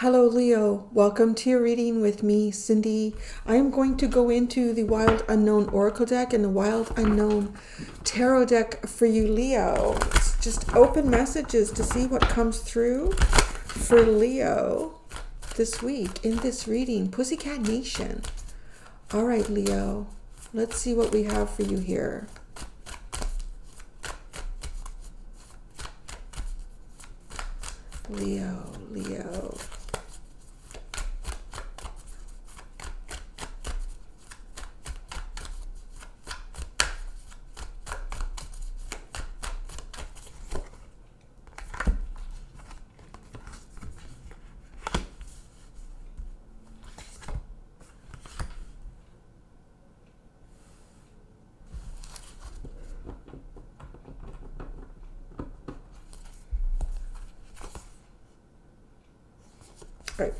Hello, Leo. Welcome to your reading with me, Cindy. I am going to go into the Wild Unknown Oracle deck and the Wild Unknown Tarot deck for you, Leo. It's just open messages to see what comes through for Leo this week in this reading. Pussycat Nation. All right, Leo. Let's see what we have for you here. Leo. Right.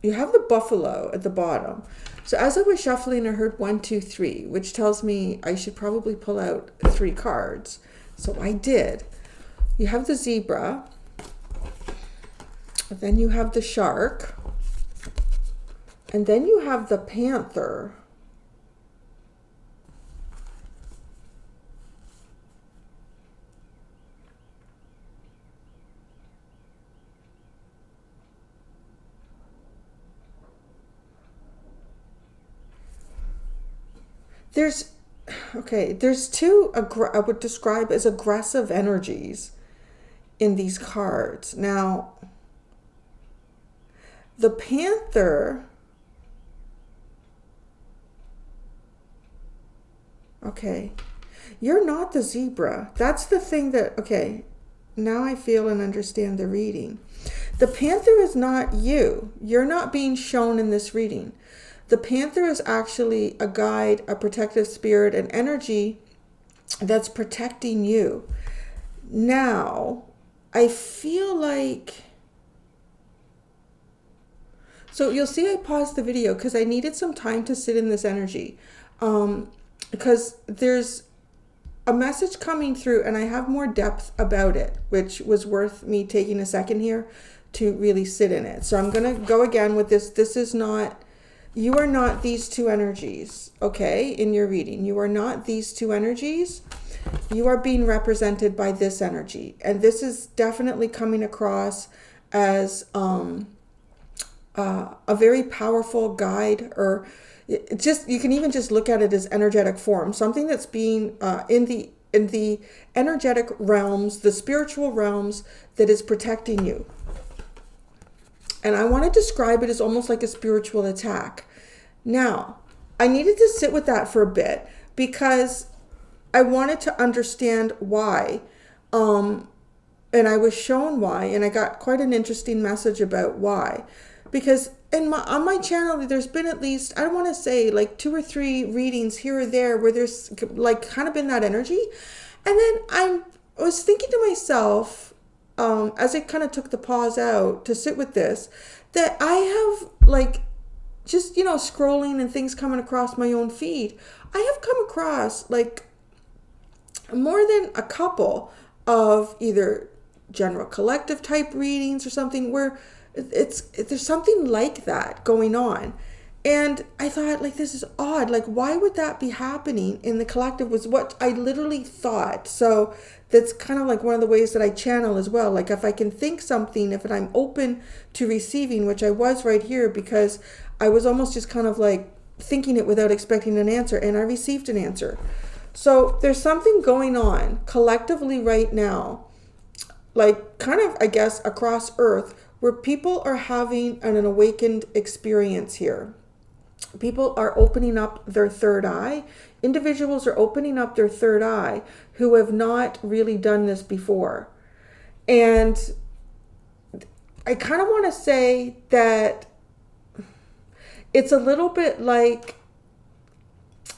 You have the buffalo at the bottom. So as I was shuffling, I heard 1, 2, 3, which tells me I should probably pull out 3 cards. So I did. You have the zebra. Then you have the shark. And then you have the panther. There's two I would describe as aggressive energies in these cards. Now, the panther, okay, you're not the zebra. That's the thing that, okay, now I feel and understand the reading. The panther is not you. You're not being shown in this reading. The panther is actually a guide, a protective spirit, an energy that's protecting you. Now, I feel like... So you'll see I paused the video because I needed some time to sit in this energy. Because there's a message coming through and I have more depth about it, which was worth me taking a second here to really sit in it. So I'm going to go again with this. This is not... You are not these two energies, okay, in your reading. You are not these two energies. You are being represented by this energy. And this is definitely coming across as a very powerful guide, or you can even just look at it as energetic form. Something that's being in the energetic realms, the spiritual realms, that is protecting you. And I want to describe it as almost like a spiritual attack. Now, I needed to sit with that for a bit because I wanted to understand why. And I was shown why, and I got quite an interesting message about why. Because on my channel, there's been at least, I don't want to say like 2 or 3 readings here or there where there's like kind of been that energy. And then I was thinking to myself, as I kind of took the pause out to sit with this, that I have like just, scrolling and things coming across my own feed. I have come across like more than a couple of either general collective type readings or something where there's something like that going on. And I thought, like, this is odd. Like, why would that be happening in the collective was what I literally thought. So that's kind of like one of the ways that I channel as well. Like, if I can think something, if I'm open to receiving, which I was right here because I was almost just kind of like thinking it without expecting an answer, and I received an answer. So there's something going on collectively right now, like kind of, I guess, across Earth, where people are having an awakened experience here. People are opening up their third eye. Individuals are opening up their third eye who have not really done this before. And I kind of want to say that it's a little bit like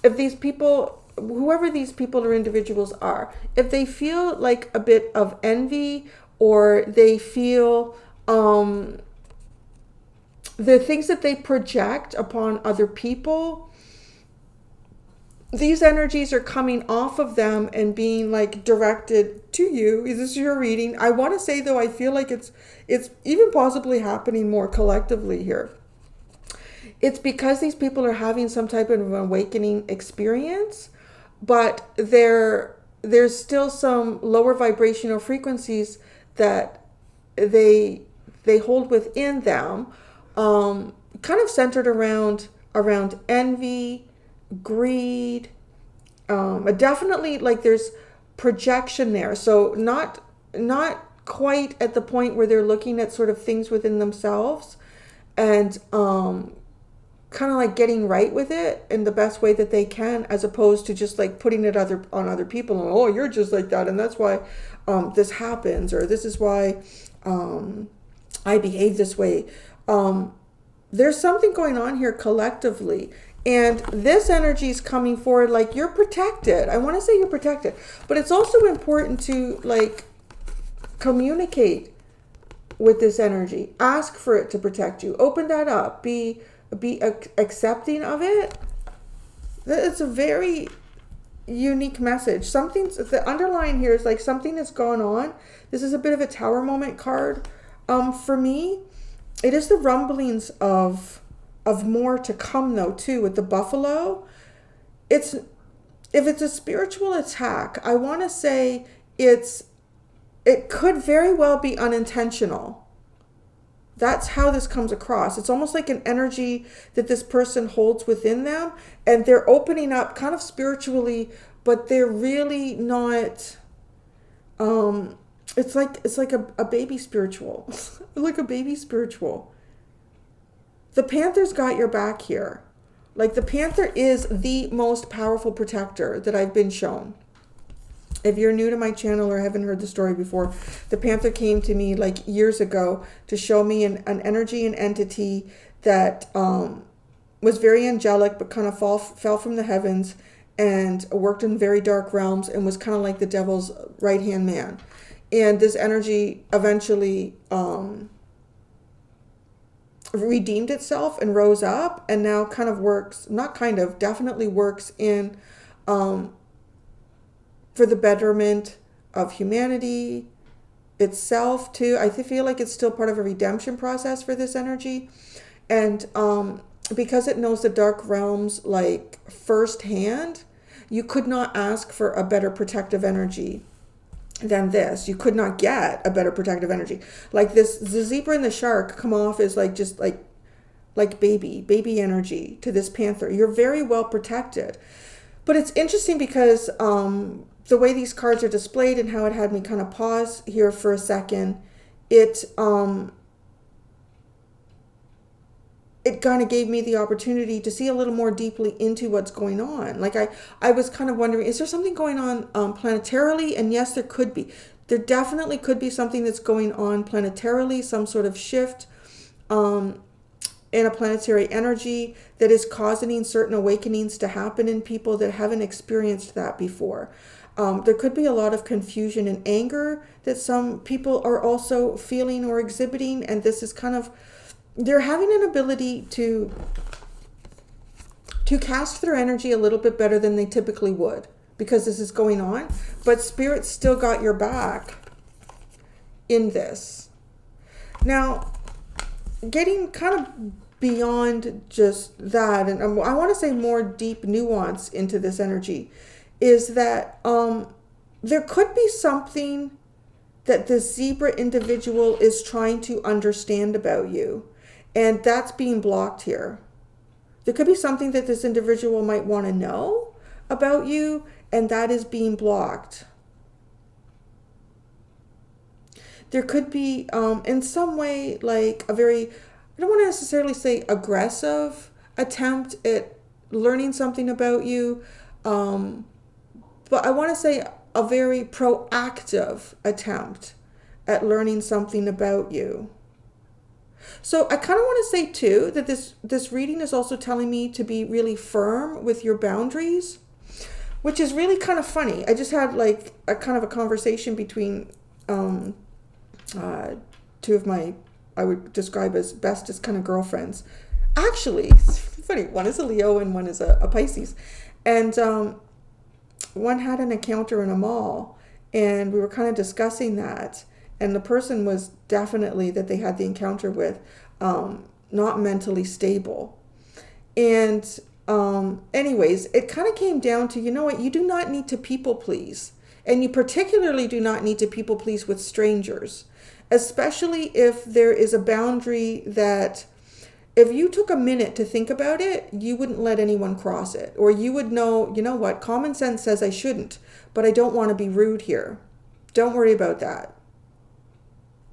if these people, whoever these people or individuals are, if they feel like a bit of envy or they feel the things that they project upon other people, these energies are coming off of them and being like directed to you. Is this your reading? I want to say though, I feel like it's even possibly happening more collectively here. It's because these people are having some type of an awakening experience, but there's still some lower vibrational frequencies that they hold within them, kind of centered around envy, greed, definitely like there's projection there. So not quite at the point where they're looking at sort of things within themselves and kind of like getting right with it in the best way that they can, as opposed to just like putting it on other people and, oh, you're just like that and that's why this happens, or this is why I behave this way. There's something going on here collectively. And this energy is coming forward like you're protected. I want to say you're protected. But it's also important to like communicate with this energy. Ask for it to protect you. Open that up. Be accepting of it. It's a very unique message. The underlying here is like something that's gone on. This is a bit of a Tower moment card. For me, it is the rumblings of more to come though too with the buffalo. If it's a spiritual attack, I want to say it could very well be unintentional. That's how this comes across. It's almost like an energy that this person holds within them, and they're opening up kind of spiritually, but they're really not. It's like a baby spiritual, like a baby spiritual. The panther's got your back here. Like the panther is the most powerful protector that I've been shown. If you're new to my channel or haven't heard the story before, the panther came to me like years ago to show me an energy and entity that was very angelic, but kind of fell from the heavens and worked in very dark realms and was kind of like the devil's right-hand man. And this energy eventually redeemed itself and rose up, and now kind of works, definitely works in for the betterment of humanity itself too. I feel like it's still part of a redemption process for this energy. And because it knows the dark realms like firsthand, you could not ask for a better protective energy than this. You could not get a better protective energy. Like this, the zebra and the shark come off as like just like baby energy to this panther. You're very well protected. But it's interesting because the way these cards are displayed and how it had me kind of pause here for a second, it kind of gave me the opportunity to see a little more deeply into what's going on. Like I was kind of wondering, is there something going on planetarily? And yes, there could be. There definitely could be something that's going on planetarily, some sort of shift in a planetary energy that is causing certain awakenings to happen in people that haven't experienced that before. There could be a lot of confusion and anger that some people are also feeling or exhibiting, and this is kind of, they're having an ability to cast their energy a little bit better than they typically would because this is going on, but Spirit still got your back in this. Now, getting kind of beyond just that, and I want to say more deep nuance into this energy, is that there could be something that the zebra individual is trying to understand about you, and that's being blocked here. There could be something that this individual might want to know about you, and that is being blocked. There could be in some way like a very, I don't want to necessarily say aggressive attempt at learning something about you, but I want to say a very proactive attempt at learning something about you. So I kind of want to say too that this reading is also telling me to be really firm with your boundaries, which is really kind of funny. I just had like a kind of a conversation between two of my, I would describe as bestest kind of girlfriends. Actually, it's funny. One is a Leo and one is a Pisces. And one had an encounter in a mall, and we were kind of discussing that. And the person was definitely that they had the encounter with not mentally stable. And anyways, it kind of came down to, you know what, you do not need to people please. And you particularly do not need to people please with strangers, especially if there is a boundary that if you took a minute to think about it, you wouldn't let anyone cross it. Or you would know, you know what, common sense says I shouldn't, but I don't want to be rude here. Don't worry about that.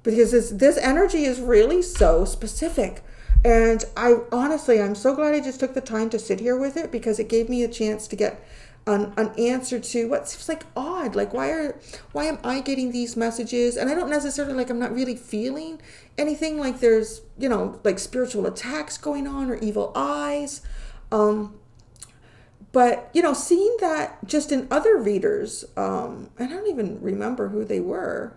Because this energy is really so specific. And I'm so glad I just took the time to sit here with it, because it gave me a chance to get an answer to what seems like odd. Like, why am I getting these messages? And I don't necessarily, like, I'm not really feeling anything like there's, you know, like spiritual attacks going on or evil eyes. But, you know, seeing that just in other readers, and I don't even remember who they were.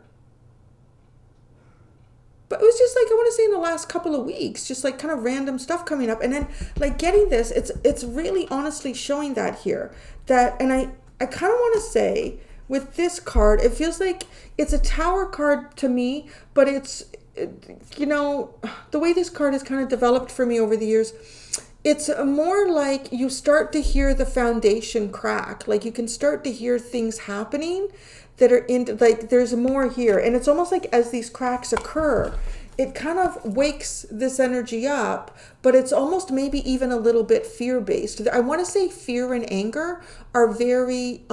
But it was just like, I want to say in the last couple of weeks, just like kind of random stuff coming up. And then like getting this, it's really honestly showing that here. And I kind of want to say with this card, it feels like it's a Tower card to me, but you know, the way this card has kind of developed for me over the years, it's more like you start to hear the foundation crack. Like you can start to hear things happening that are like there's more here. And it's almost like as these cracks occur, it kind of wakes this energy up, but it's almost maybe even a little bit fear-based. I want to say fear and anger are very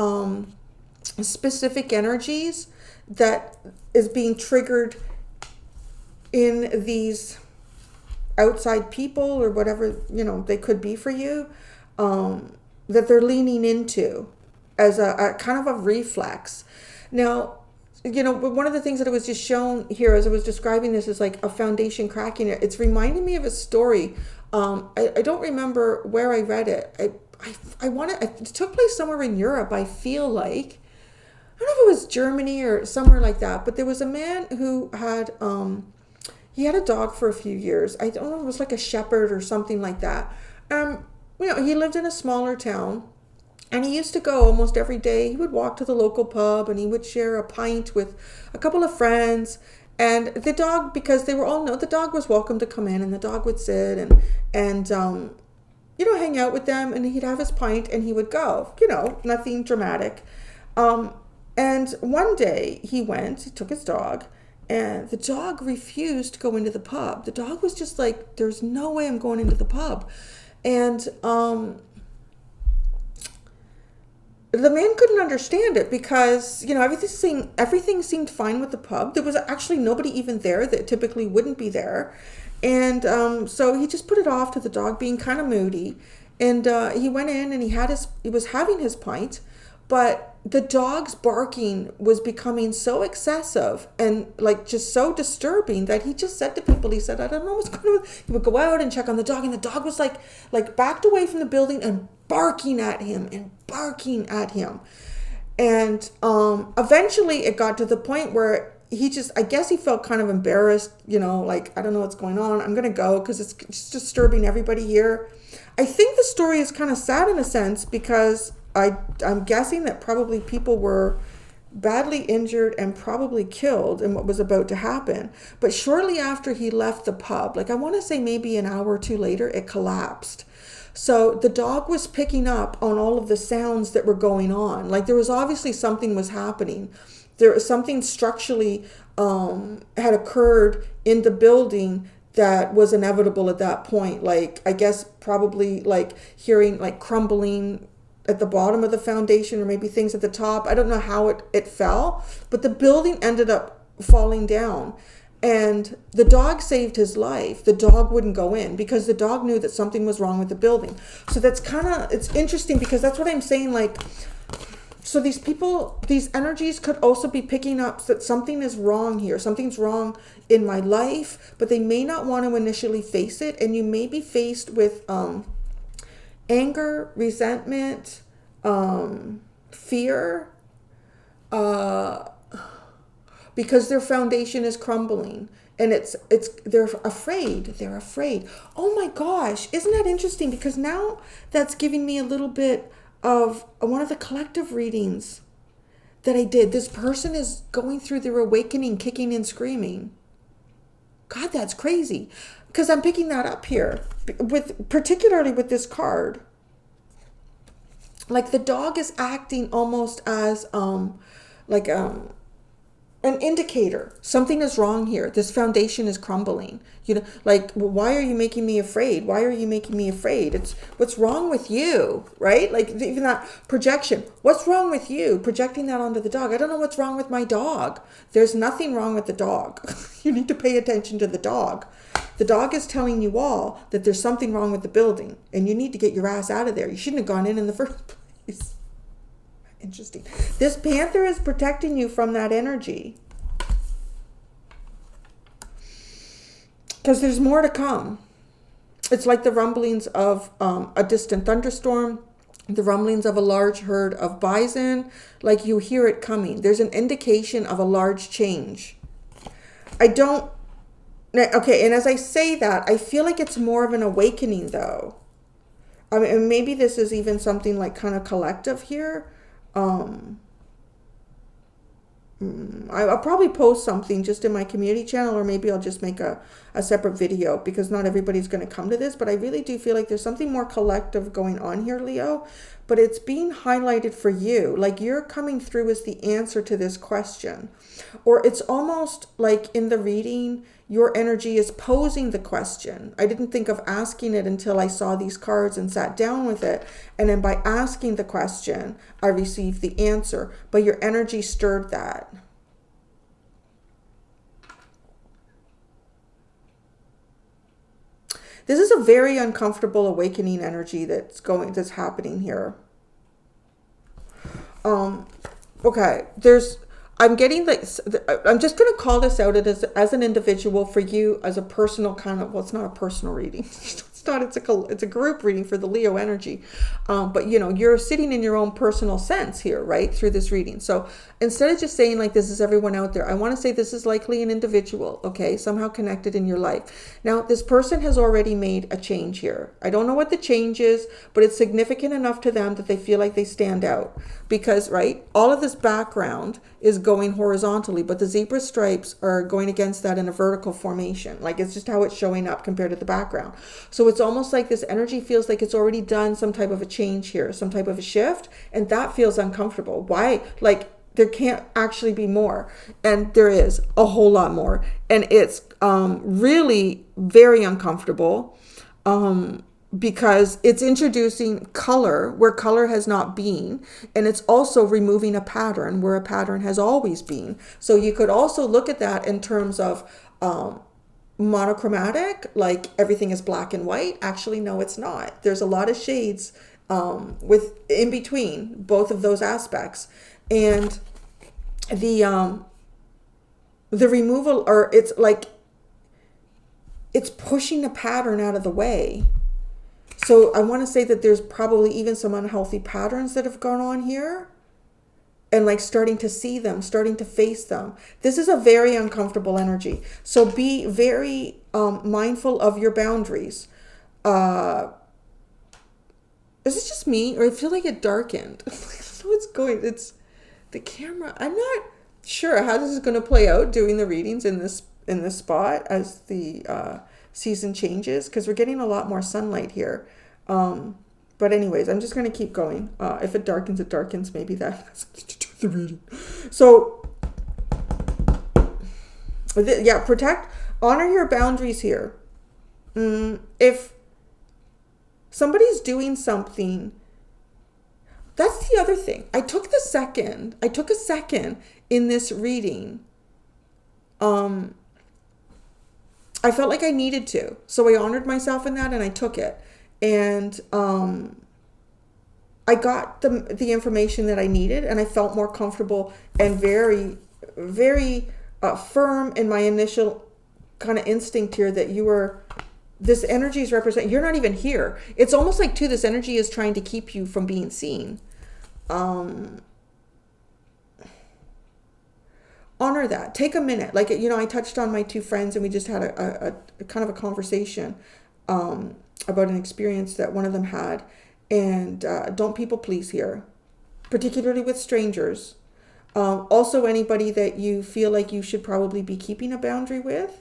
specific energies that is being triggered in these outside people or whatever, you know, they could be for you, that they're leaning into as a kind of a reflex. Now, you know, one of the things that it was just shown here as I was describing this is like a foundation cracking. It's reminding me of a story. I don't remember where I read it. It took place somewhere in Europe, I feel like. I don't know if it was Germany or somewhere like that, but there was a man who had, he had a dog for a few years. I don't know, it was like a shepherd or something like that. You know, he lived in a smaller town. And he used to go almost every day. He would walk to the local pub and he would share a pint with a couple of friends. And the dog, because they were all know the dog was welcome to come in, and the dog would sit and you know, hang out with them, and he'd have his pint and he would go, you know, nothing dramatic. And one day he took his dog, and the dog refused to go into the pub. The dog was just like, there's no way I'm going into the pub. And the man couldn't understand it because, you know, everything seemed fine with the pub. There was actually nobody even there that typically wouldn't be there. And so he just put it off to the dog being kind of moody. And he went in and he was having his pint, but the dog's barking was becoming so excessive and like just so disturbing that he just said to people, he said, I don't know what's going on. He would go out and check on the dog, and the dog was like backed away from the building and barking at him. And eventually it got to the point where I guess he felt kind of embarrassed, you know, like, I don't know what's going on. I'm going to go because it's just disturbing everybody here. I think the story is kind of sad in a sense because I'm guessing that probably people were badly injured and probably killed in what was about to happen. But shortly after he left the pub, like I want to say maybe an hour or two later, it collapsed. So the dog was picking up on all of the sounds that were going on. Like there was obviously something was happening. There was something structurally had occurred in the building that was inevitable at that point. Like I guess probably like hearing like crumbling at the bottom of the foundation or maybe things at the top. I don't know how it fell, but the building ended up falling down. And the dog saved his life. The dog wouldn't go in because the dog knew that something was wrong with the building. So that's it's interesting because that's what I'm saying. Like, so these energies could also be picking up that something is wrong here. Something's wrong in my life, but they may not want to initially face it. And you may be faced with anger, resentment, fear, because their foundation is crumbling, and they're afraid. Oh my gosh, isn't that interesting? Because now that's giving me a little bit of one of the collective readings that I did. This person is going through their awakening, kicking and screaming. God, that's crazy. Because I'm picking that up here, particularly with this card. Like the dog is acting almost as like an indicator. Something is wrong here. This foundation is crumbling. You know, like, well, why are you making me afraid? Why are you making me afraid? It's what's wrong with you, right? Like even that projection. What's wrong with you? Projecting that onto the dog. I don't know what's wrong with my dog. There's nothing wrong with the dog. You need to pay attention to the dog. The dog is telling you all that there's something wrong with the building and you need to get your ass out of there. You shouldn't have gone in the first place. Interesting. This panther is protecting you from that energy. Because there's more to come. It's like the rumblings of a distant thunderstorm, the rumblings of a large herd of bison, like you hear it coming. There's an indication of a large change. Okay, and as I say that, I feel like it's more of an awakening though. I mean, maybe this is even something like kind of collective here. I'll probably post something just in my community channel, or maybe I'll just make a separate video because not everybody's going to come to this, but I really do feel like there's something more collective going on here, Leo, but it's being highlighted for you. Like you're coming through as the answer to this question, or it's almost like in the reading, your energy is posing the question. I didn't think of asking it until I saw these cards and sat down with it. And then by asking the question, I received the answer. But your energy stirred that. This is a very uncomfortable awakening energy that's happening here. Okay, I'm getting like, I'm just going to call this out as an individual for you as a personal kind of, well, it's not a personal reading. It's a group reading for the Leo energy. But you know, you're sitting in your own personal sense here, right? Through this reading. So instead of just saying like, this is everyone out there, I want to say this is likely an individual, okay? Somehow connected in your life. Now, this person has already made a change here. I don't know what the change is, but it's significant enough to them that they feel like they stand out because, right? All of this background is going horizontally, but the zebra stripes are going against that in a vertical formation. Like it's just how it's showing up compared to the background. So it's almost like this energy feels like it's already done some type of a change here, some type of a shift, and that feels uncomfortable. Why? Like there can't actually be more, and there is a whole lot more, and it's really very uncomfortable because it's introducing color where color has not been, and it's also removing a pattern where a pattern has always been. So you could also look at that in terms of monochromatic, like everything is black and white. Actually, no, it's not. There's a lot of shades with in between both of those aspects, and the removal, or it's like it's pushing a pattern out of the way. So I want to say that there's probably even some unhealthy patterns that have gone on here, and like starting to see them, starting to face them. This is a very uncomfortable energy. So be very mindful of your boundaries. Is it just me, or I feel like it darkened? I don't know what's going. It's the camera. I'm not sure how this is going to play out doing the readings in this spot as the season changes, because we're getting a lot more sunlight here. But anyways, I'm just going to keep going. If it darkens, it darkens. Maybe that has to do with the reading. So, yeah, honor your boundaries here. If somebody's doing something, that's the other thing. I took a second in this reading. I felt like I needed to. So I honored myself in that and I took it. And I got the information that I needed, and I felt more comfortable and very, very firm in my initial kind of instinct here that this energy is representing, you're not even here. It's almost like too, this energy is trying to keep you from being seen. Honor that. Take a minute. Like, you know, I touched on my two friends and we just had a kind of a conversation about an experience that one of them had. And don't people please here, particularly with strangers. Also, anybody that you feel like you should probably be keeping a boundary with.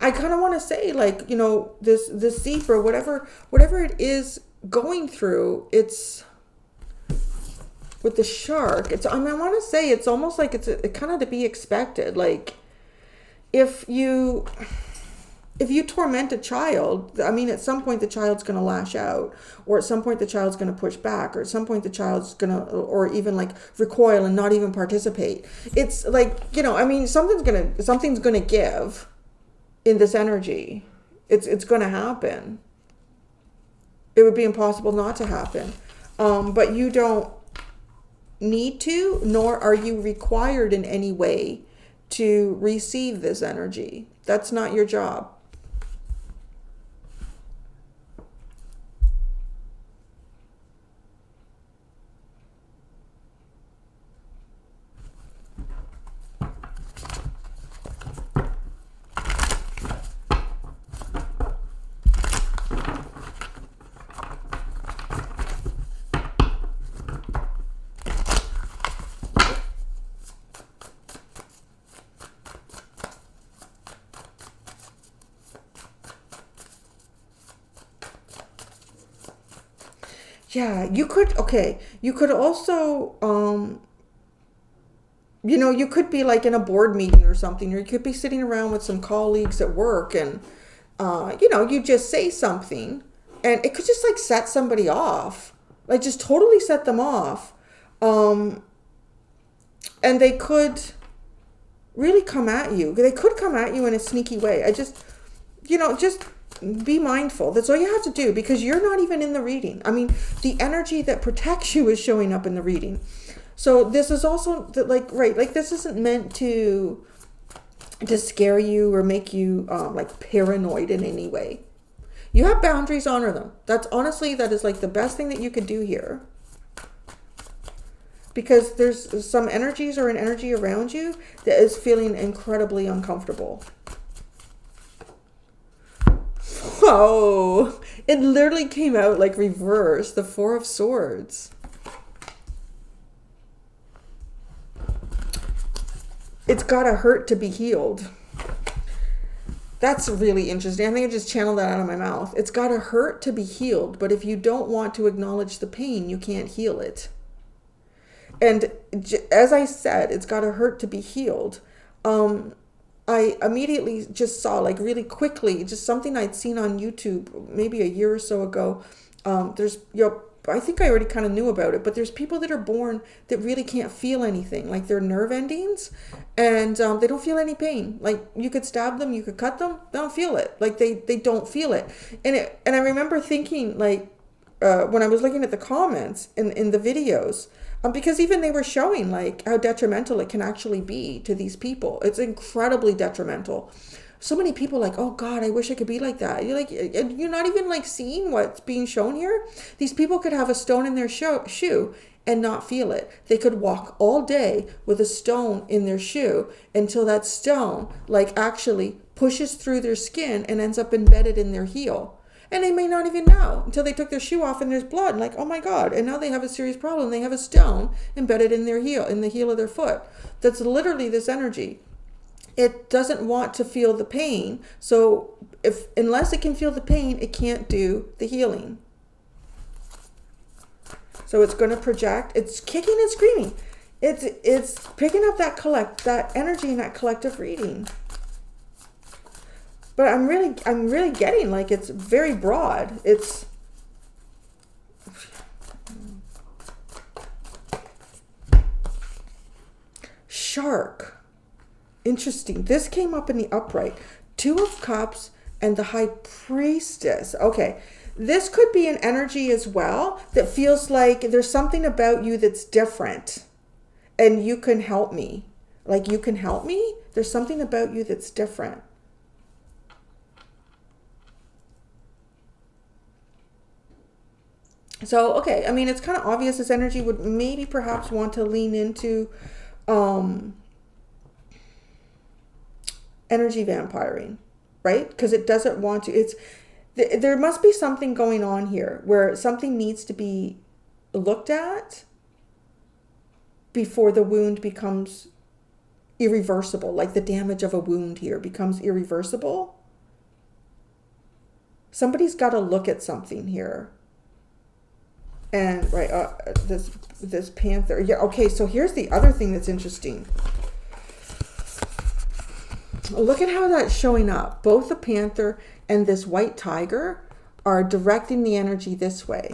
I kind of want to say, like, you know, this zebra, whatever it is going through, it's with the shark. It's, I mean, I want to say it's almost like it kind of to be expected. Like, if you torment a child, I mean, at some point the child's going to lash out, or at some point the child's going to push back, or at some point the child's going to, or even like recoil and not even participate. It's like, you know, I mean, something's going to give in this energy. It's going to happen. It would be impossible not to happen. But you don't need to, nor are you required in any way to receive this energy. That's not your job. Yeah, you could, okay. You could also, you know, you could be like in a board meeting or something, or you could be sitting around with some colleagues at work, and, you know, you just say something and it could just like set somebody off, like just totally set them off. And they could really come at you. They could come at you in a sneaky way. I just, you know, just be mindful. That's all you have to do, because you're not even in the reading. I mean, the energy that protects you is showing up in the reading. So this is also like, right, like this isn't meant to scare you or make you like paranoid in any way. You have boundaries, honor them. That's honestly, that is like the best thing that you could do here. Because there's some energies or an energy around you that is feeling incredibly uncomfortable. Whoa, it literally came out like reverse, the Four of Swords. It's gotta hurt to be healed. That's really interesting. I think I just channeled that out of my mouth. It's gotta hurt to be healed, but if you don't want to acknowledge the pain, you can't heal it. And as I said, it's gotta hurt to be healed. I immediately just saw, like really quickly, just something I'd seen on YouTube maybe a year or so ago. There's, you know, I think I already kind of knew about it, but there's people that are born that really can't feel anything, like their nerve endings, and they don't feel any pain. Like you could stab them, you could cut them, they don't feel it. Like they don't feel it. And I remember thinking, like, when I was looking at the comments in the videos, because even they were showing like how detrimental it can actually be to these people. It's incredibly detrimental. So many people like, oh God, I wish I could be like that. You're like, you're not even like seeing what's being shown here. These people could have a stone in their shoe and not feel it. They could walk all day with a stone in their shoe until that stone like actually pushes through their skin and ends up embedded in their heel. And they may not even know until they took their shoe off and there's blood. Like, oh my God. And now they have a serious problem. They have a stone embedded in their heel, in the heel of their foot. That's literally this energy. It doesn't want to feel the pain. So unless it can feel the pain, it can't do the healing. So it's going to project. It's kicking and screaming. It's picking up that energy in that collective reading. But I'm really getting like it's very broad. It's shark. Interesting. This came up in the upright. Two of Cups and the High Priestess. Okay. This could be an energy as well that feels like there's something about you that's different and you can help me. Like you can help me. There's something about you that's different. So, okay, I mean, it's kind of obvious this energy would maybe perhaps want to lean into energy vampiring, right? Because it doesn't want to. There must be something going on here where something needs to be looked at before the wound becomes irreversible. Like the damage of a wound here becomes irreversible. Somebody's got to look at something here. And right, this panther. Yeah, okay, so here's the other thing that's interesting. Look at how that's showing up. Both the panther and this white tiger are directing the energy this way.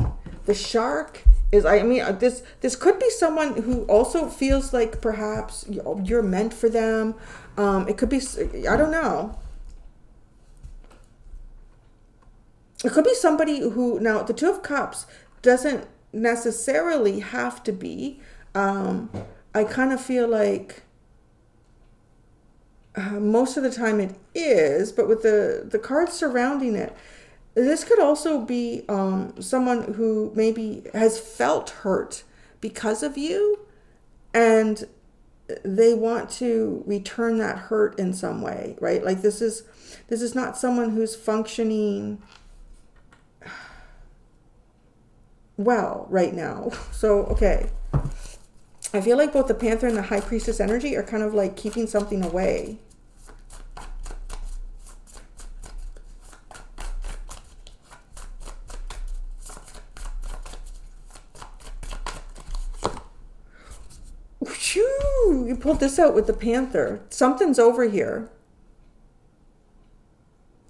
The shark is, I mean, this could be someone who also feels like perhaps you're meant for them. It could be, I don't know. It could be somebody who, now the Two of Cups doesn't necessarily have to be. I kind of feel like most of the time it is, but with the cards surrounding it, this could also be someone who maybe has felt hurt because of you, and they want to return that hurt in some way, right? Like this is not someone who's functioning well right now. So, okay. I feel like both the Panther and the High Priestess energy are kind of like keeping something away. Whew, you pulled this out with the Panther. Something's over here.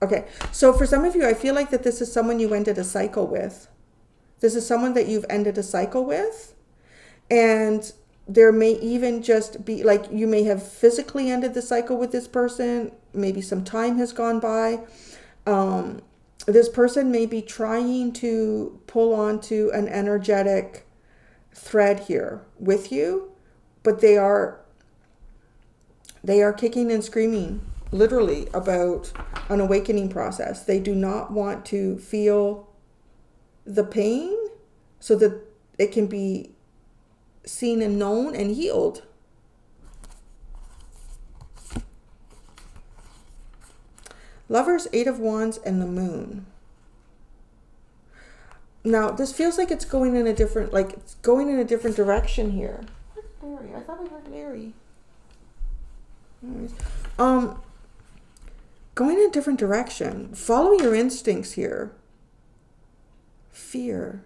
Okay, so for some of you, I feel like that this is someone you ended a cycle with. This is someone that you've ended a cycle with. And there may even just be, like, you may have physically ended the cycle with this person. Maybe some time has gone by. This person may be trying to pull onto an energetic thread here with you, but they are kicking and screaming, literally, about an awakening process. They do not want to feel the pain so that it can be seen and known and healed. Lovers, Eight of Wands, and the Moon. Now, this feels like it's going in a different, direction here. Where's Larry? I thought I heard Larry. Going in a different direction. Follow your instincts here. Fear.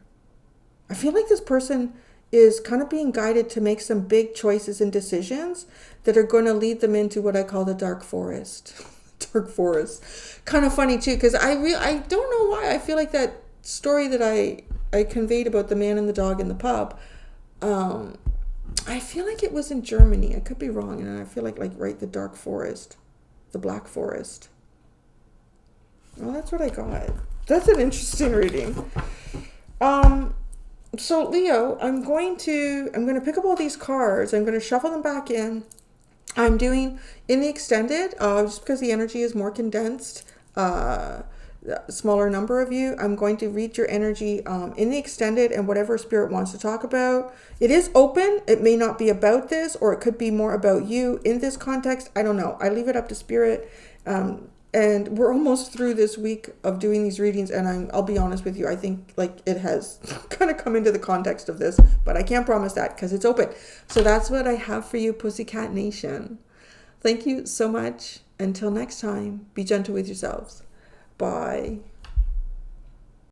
I feel like this person is kind of being guided to make some big choices and decisions that are going to lead them into what I call the dark forest. Dark forest. Kind of funny too, because I don't know why. I feel like that story that I conveyed about the man and the dog in the pub, I feel like it was in Germany. I could be wrong. And I feel like right, the dark forest, the black forest. Well, that's what I got. That's an interesting reading. So Leo, I'm going to pick up all these cards. I'm going to shuffle them back in. I'm doing in the extended, just because the energy is more condensed, smaller number of you. I'm going to read your energy in the extended and whatever spirit wants to talk about. It is open. It may not be about this, or it could be more about you in this context. I don't know. I leave it up to spirit. And we're almost through this week of doing these readings, and I'll be honest with you, I think like it has kind of come into the context of this, but I can't promise that because it's open. So that's what I have for you, Pussycat Nation. Thank you so much. Until next time, be gentle with yourselves. Bye.